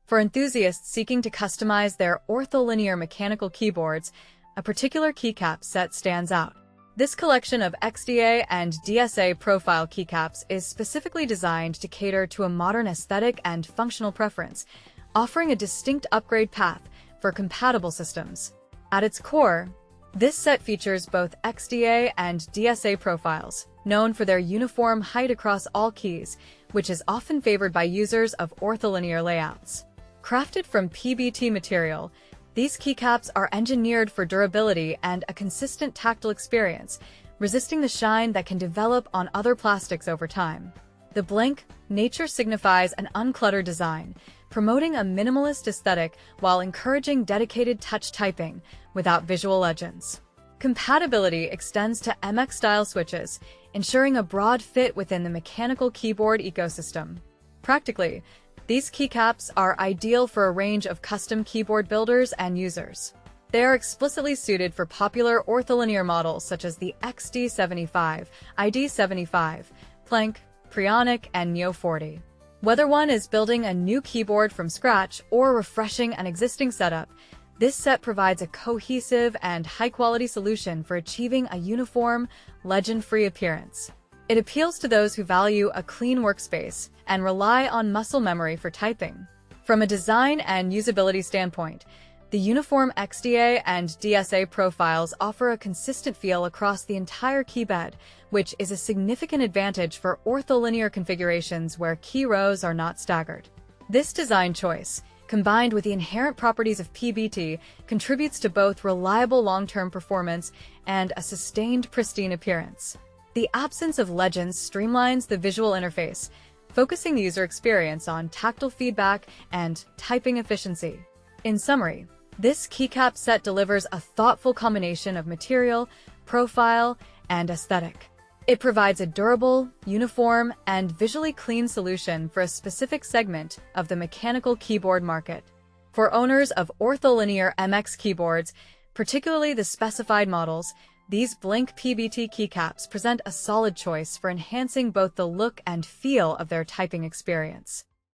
For enthusiasts seeking to customize their ortholinear mechanical keyboards, a particular keycap set stands out. This collection of Xda and Dsa profile keycaps is specifically designed to cater to a modern aesthetic and functional preference, offering a distinct upgrade path for compatible systems. At its core, this set features both Xda and Dsa profiles, known for their uniform height across all keys, which is often favored by users of ortholinear layouts. Crafted from Pbt material, these keycaps are engineered for durability and a consistent tactile experience, resisting the shine that can develop on other plastics over time. The blank nature signifies an uncluttered design, promoting a minimalist aesthetic while encouraging dedicated touch typing without visual legends. Compatibility extends to MX-style switches, ensuring a broad fit within the mechanical keyboard ecosystem. Practically, these keycaps are ideal for a range of custom keyboard builders and users. They are explicitly suited for popular ortholinear models such as the Xd75, Xd75, Planck, Prionic, and Neo 40. Whether one is building a new keyboard from scratch or refreshing an existing setup, this set provides a cohesive and high-quality solution for achieving a uniform, legend-free appearance. It appeals to those who value a clean workspace and rely on muscle memory for typing. From a design and usability standpoint, the uniform Xda and Dsa profiles offer a consistent feel across the entire keybed, which is a significant advantage for ortholinear configurations where key rows are not staggered. This design choice, combined with the inherent properties of Pbt, contributes to both reliable long-term performance and a sustained pristine appearance. The absence of legends streamlines the visual interface, focusing the user experience on tactile feedback and typing efficiency. In summary, this keycap set delivers a thoughtful combination of material, profile, and aesthetic. It provides a durable, uniform, and visually clean solution for a specific segment of the mechanical keyboard market. For owners of ortholinear MX keyboards, particularly the specified models, these blank Pbt keycaps present a solid choice for enhancing both the look and feel of their typing experience.